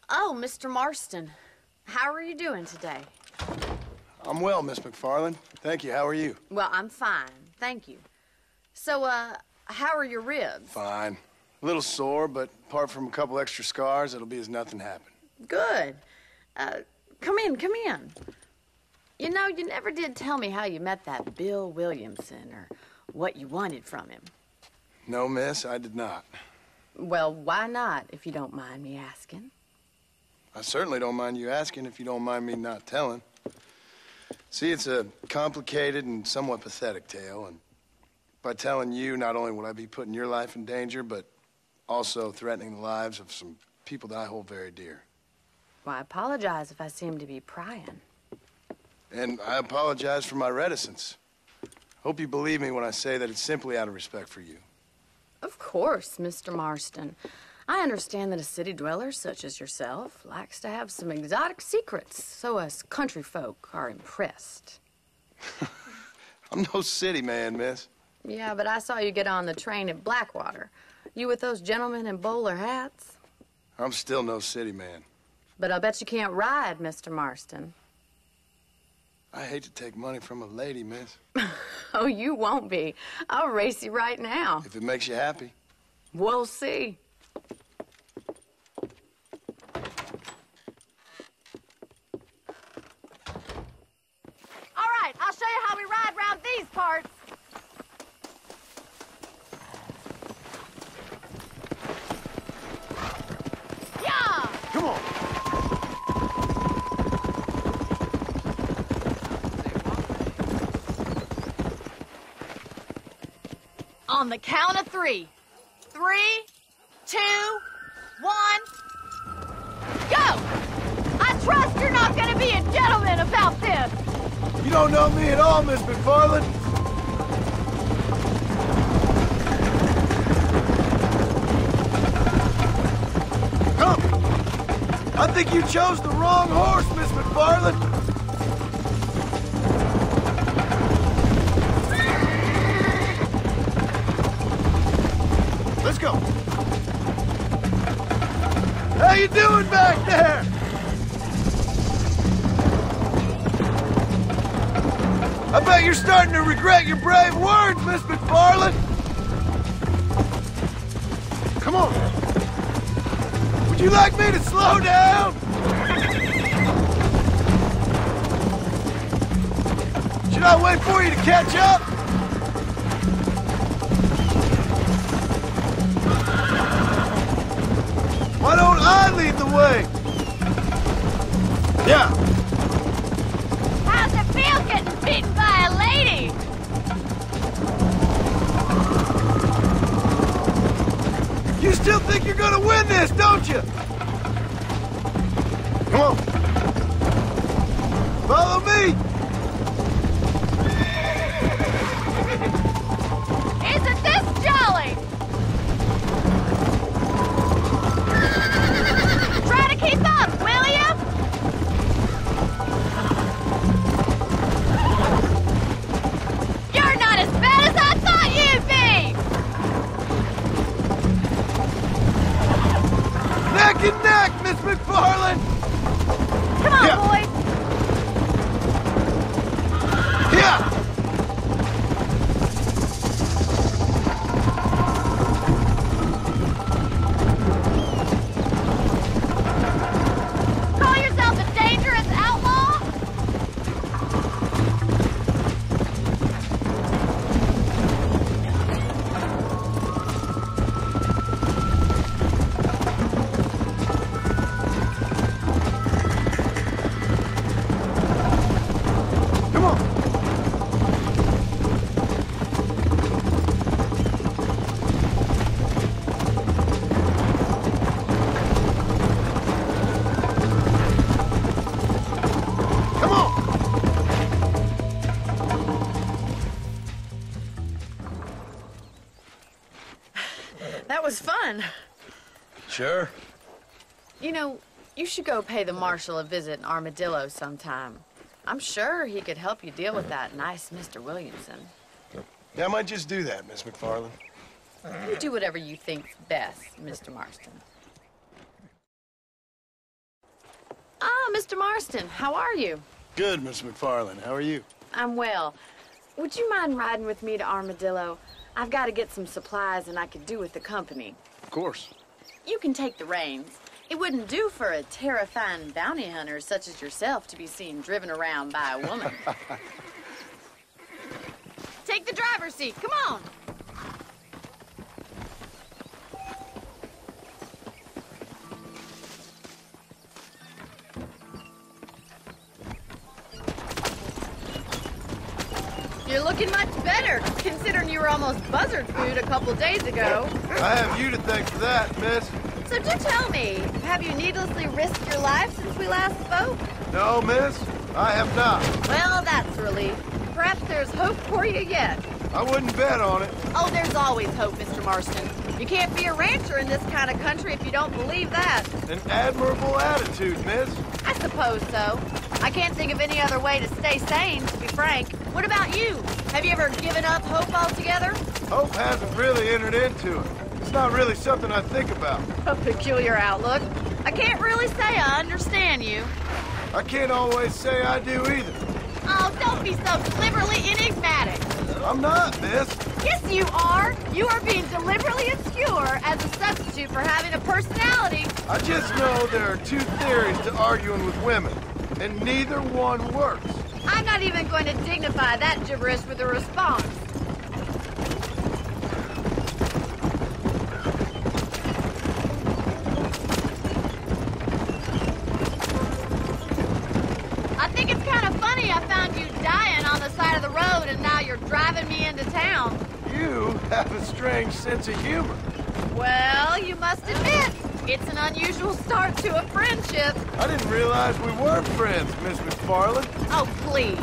Oh, Mr. Marston. How are you doing today? I'm well, Miss McFarland. Thank you. How are you? Well, I'm fine. Thank you. So, how are your ribs? Fine. A little sore, but apart from a couple extra scars, it'll be as nothing happened. Good. Come in, come in. You know, you never did tell me how you met that Bill Williamson or what you wanted from him. No, miss, I did not. Well, why not, if you don't mind me asking? I certainly don't mind you asking if you don't mind me not telling. See, it's a complicated and somewhat pathetic tale, and by telling you, not only would I be putting your life in danger, but also threatening the lives of some people that I hold very dear. Well, I apologize if I seem to be prying. And I apologize for my reticence. Hope you believe me when I say that it's simply out of respect for you. Of course, Mr. Marston. I understand that a city dweller such as yourself likes to have some exotic secrets, so us country folk are impressed. I'm no city man, miss. Yeah, but I saw you get on the train at Blackwater. You with those gentlemen in bowler hats? I'm still no city man. But I bet you can't ride, Mr. Marston. I hate to take money from a lady, miss. Oh, you won't be. I'll race you right now. If it makes you happy. We'll see. All right, I'll show you how we ride around these parts. Yeah! Come on. On the count of 3. 3, 2, 1, go! I trust you're not gonna be a gentleman about this. You don't know me at all, Miss McFarland. Come! I think you chose the wrong horse, Miss McFarland. Let's go. How you doing back there? I bet you're starting to regret your brave words, Miss McFarland. Come on. Would you like me to slow down? Should I wait for you to catch up? Why don't I lead the way? Yeah. How's it feel getting beaten by a lady? You still think you're gonna win this, don't you? Come on. Follow me. Isn't this jolly? Try to keep up, will you? You're not as bad as I thought you'd be! Neck and neck, Miss McFarland. Come on, Yeah. boys. Yeah. Call yourself a dangerous outlaw? Come on. Come on. That was fun. Sure. You know, you should go pay the Marshal a visit in Armadillo sometime. I'm sure he could help you deal with that nice Mr. Williamson. Yeah, I might just do that, Miss McFarland. You do whatever you think's best, Mr. Marston. Mr. Marston, how are you? Good, Miss McFarland. How are you? I'm well. Would you mind riding with me to Armadillo? I've got to get some supplies and I could do with the company. Of course. You can take the reins. It wouldn't do for a terrifying bounty hunter such as yourself to be seen driven around by a woman. Take the driver's seat. Come on. You're looking much better, considering you were almost buzzard food a couple days ago. I have you to thank for that, miss. So do tell me, have you needlessly risked your life since we last spoke? No, miss, I have not. Well, that's a relief. Perhaps there's hope for you yet. I wouldn't bet on it. Oh, there's always hope, Mr. Marston. You can't be a rancher in this kind of country if you don't believe that. An admirable attitude, miss. I suppose so. I can't think of any other way to stay sane, to be frank. What about you? Have you ever given up hope altogether? Hope hasn't really entered into it. It's not really something I think about. A peculiar outlook. I can't really say I understand you. I can't always say I do either. Oh, don't be so deliberately enigmatic. I'm not, miss. Yes, you are. You are being deliberately obscure as a substitute for having a personality. I just know there are two theories to arguing with women, and neither one works. I'm not even going to dignify that gibberish with a response. I think it's kind of funny I found you dying on the side of the road and now you're driving me into town. You have a strange sense of humor. Well, you must admit, it's an unusual start to a friendship. I didn't realize we were friends, Miss McFarland. Oh, please.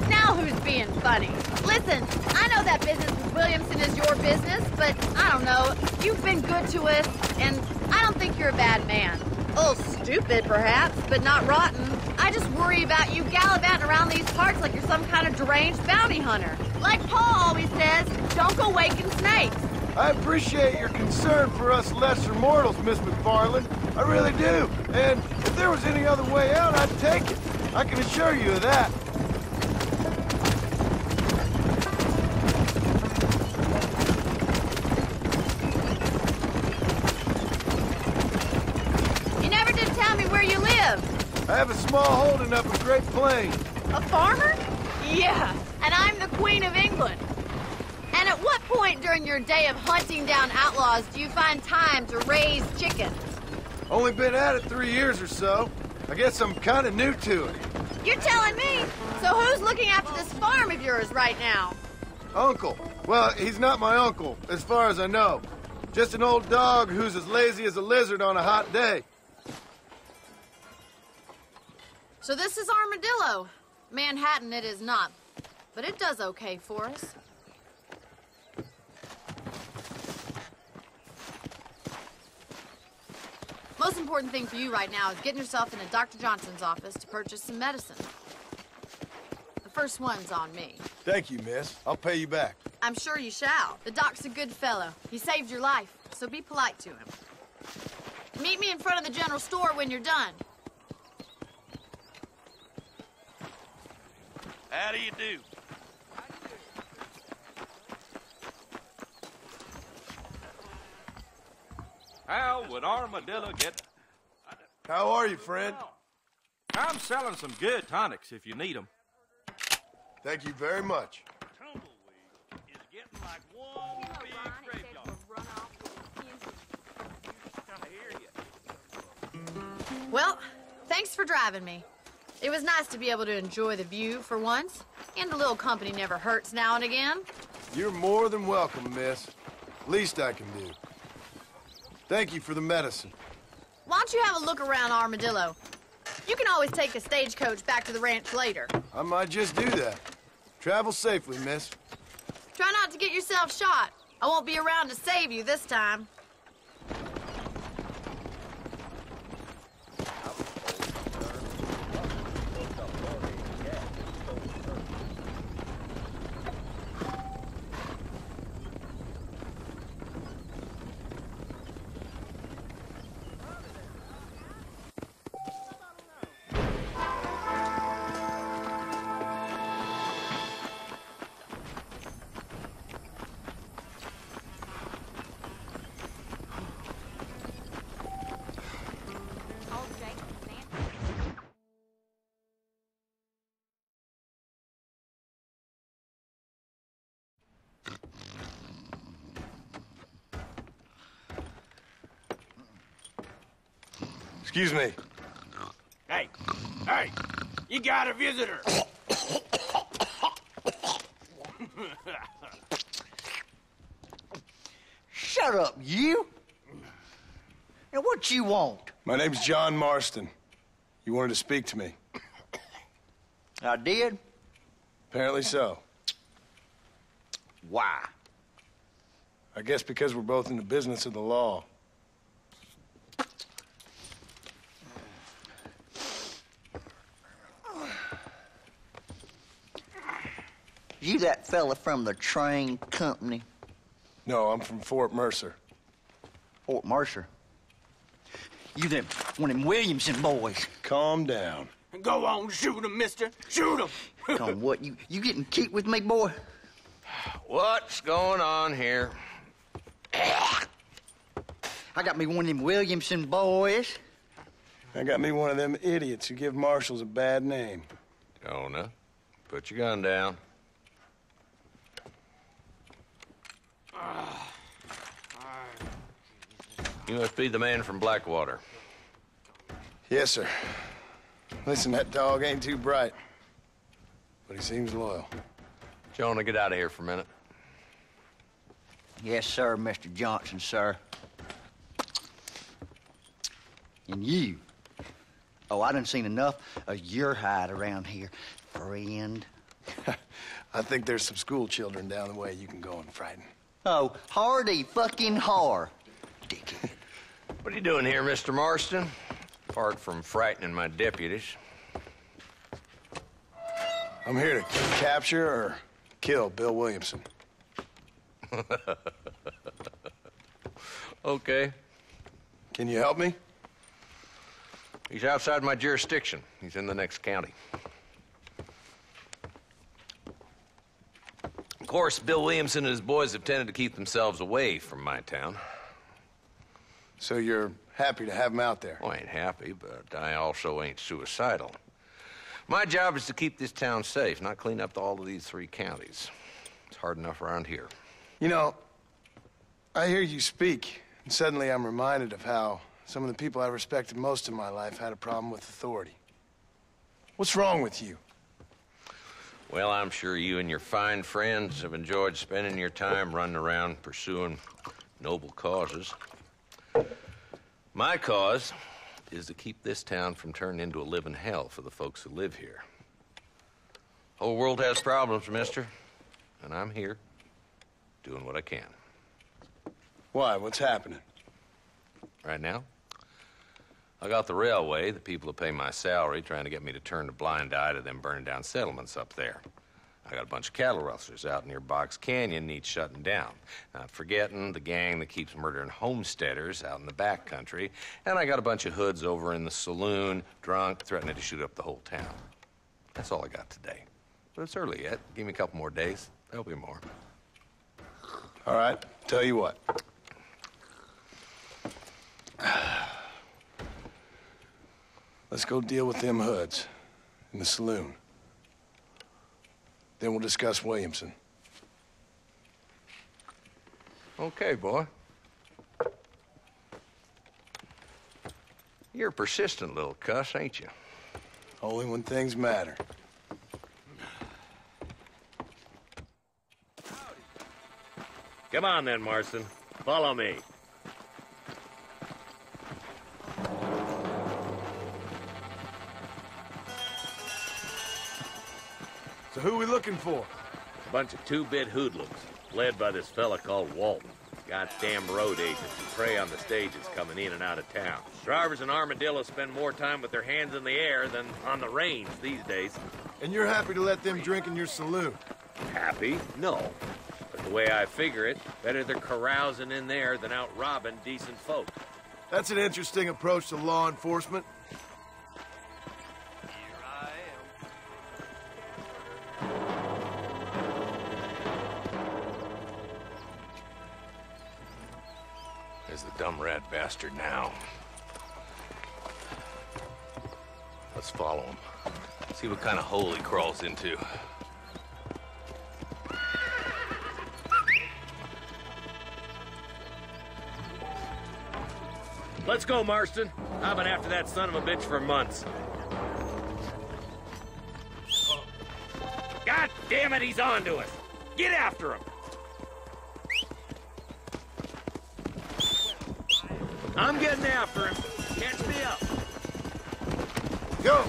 Now who's being funny? Listen, I know that business with Williamson is your business, but I don't know. You've been good to us, and I don't think you're a bad man. A little stupid, perhaps, but not rotten. I just worry about you gallivanting around these parts like you're some kind of deranged bounty hunter. Like Paul always says, don't go waking snakes. I appreciate your concern for us lesser mortals, Miss McFarland. I really do. And if there was any other way out, I'd take it. I can assure you of that. You never did tell me where you live. I have a small holding up in Great Plains. A farmer? Yeah, and I'm the Queen of England. And at what point during your day of hunting down outlaws do you find time to raise chickens? Only been at it 3 years or so. I guess I'm kind of new to it. You're telling me? So who's looking after this farm of yours right now? Uncle. Well, he's not my uncle, as far as I know. Just an old dog who's as lazy as a lizard on a hot day. So this is Armadillo. Manhattan it is not, but it does okay for us. Most important thing for you right now is getting yourself into Dr. Johnson's office to purchase some medicine. The first one's on me. Thank you, miss. I'll pay you back. I'm sure you shall. The doc's a good fellow. He saved your life, so be polite to him. Meet me in front of the general store when you're done. How do you do? How would Armadillo get... How are you, friend? I'm selling some good tonics if you need them. Thank you very much. Tumbleweed is getting like one big graveyard. Well, thanks for driving me. It was nice to be able to enjoy the view for once, and a little company never hurts now and again. You're more than welcome, miss. Least I can do. Thank you for the medicine. Why don't you have a look around Armadillo? You can always take a stagecoach back to the ranch later. I might just do that. Travel safely, miss. Try not to get yourself shot. I won't be around to save you this time. Excuse me. Hey, hey, you got a visitor. Shut up, you! And what you want? My name's John Marston. You wanted to speak to me. I did? Apparently so. Why? I guess because we're both in the business of the law. You that fella from the train company? No, I'm from Fort Mercer. Fort Mercer? You them one of them Williamson boys. Calm down. Go on, shoot him, mister. Shoot him. Come on, what, you getting kicked with me, boy? What's going on here? I got me one of them Williamson boys. I got me one of them idiots who give marshals a bad name. Jonah, put your gun down. You must be the man from Blackwater. Yes, sir. Listen, that dog ain't too bright, but he seems loyal. Jonah, get out of here for a minute. Yes, sir, Mr. Johnson, sir. And you. Oh, I done seen enough of your hide around here, friend. I think there's some school children down the way you can go and frighten. Oh, hardy fucking har. Dickhead. What are you doing here, Mr. Marston? Apart from frightening my deputies. I'm here to capture or kill Bill Williamson. Okay. Can you help me? He's outside my jurisdiction. He's in the next county. Of course, Bill Williamson and his boys have tended to keep themselves away from my town. So you're happy to have him out there? Well, I ain't happy, but I also ain't suicidal. My job is to keep this town safe, not clean up all of these 3 counties. It's hard enough around here. You know, I hear you speak, and suddenly I'm reminded of how some of the people I respected most in my life had a problem with authority. What's wrong with you? Well, I'm sure you and your fine friends have enjoyed spending your time running around pursuing noble causes. My cause is to keep this town from turning into a living hell for the folks who live here. Whole world has problems, mister, and I'm here doing what I can. Why? What's happening? Right now, I got the railway, the people who pay my salary, trying to get me to turn a blind eye to them burning down settlements up there. I got a bunch of cattle rustlers out near Box Canyon needs shutting down. Not forgetting the gang that keeps murdering homesteaders out in the back country. And I got a bunch of hoods over in the saloon, drunk, threatening to shoot up the whole town. That's all I got today. But it's early yet. Give me a couple more days. There'll be more. All right, tell you what. Let's go deal with them hoods in the saloon. Then we'll discuss Williamson. Okay, boy. You're a persistent little cuss, ain't you? Only when things matter. Come on then, Marston. Follow me. So who are we looking for? A bunch of 2-bit hoodlums, led by this fella called Walton. Goddamn road agents who prey on the stages coming in and out of town. Drivers and armadillos spend more time with their hands in the air than on the reins these days. And you're happy to let them drink in your saloon? Happy? No. But the way I figure it, better they're carousing in there than out robbing decent folk. That's an interesting approach to law enforcement. There's the dumb rat bastard now. Let's follow him. See what kind of hole he crawls into. Let's go, Marston. I've been after that son of a bitch for months. God damn it, he's on to us. Get after him. I'm getting after him. Catch me up. Go!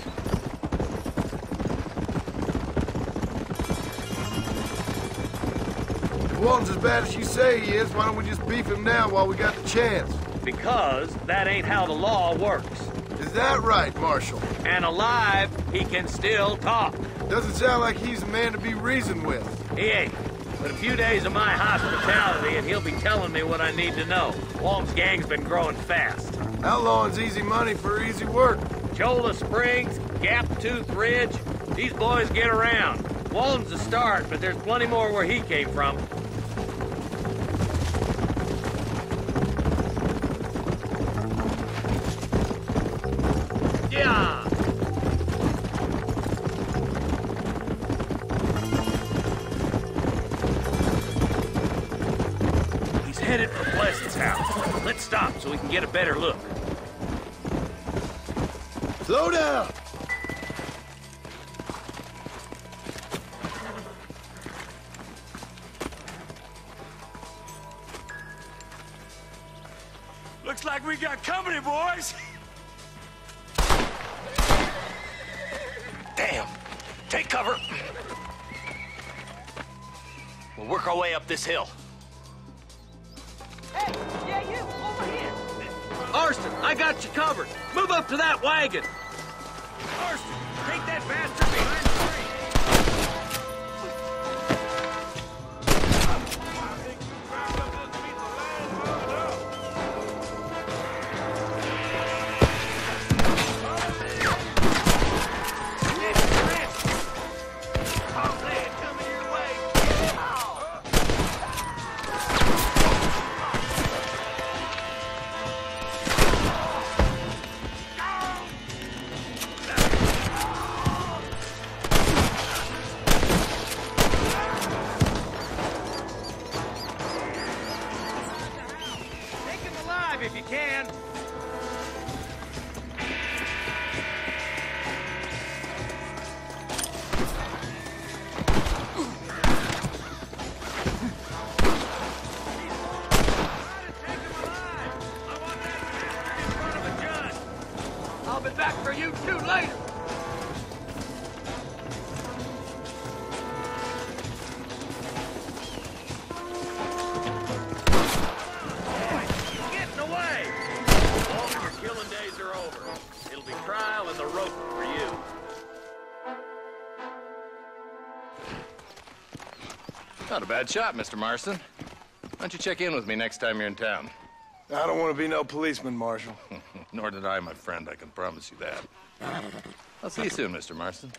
If Walton's as bad as you say he is, why don't we just beef him now while we got the chance? Because that ain't how the law works. Is that right, Marshal? And alive, he can still talk. Doesn't sound like he's a man to be reasoned with. He ain't. But a few days of my hospitality and he'll be telling me what I need to know. Walton's gang's been growing fast. Outlawing's easy money for easy work. Cholla Springs, Gap Tooth Ridge, these boys get around. Walton's the start, but there's plenty more where he came from. Yeah! He's headed for Pleasant's house. Let's stop so we can get a better look. Slow down! Looks like we got company, boys. Damn. Take cover. We'll work our way up this hill. Hey, yeah, you, over here. Arston, I got you covered. Move up to that wagon. Arston, take that bastard behind the tree. If you can. I'll be back for you two later. Not a bad shot, Mr. Marston. Why don't you check in with me next time you're in town? I don't want to be no policeman, Marshal. Nor did I, my friend, I can promise you that. I'll see you soon, Mr. Marston.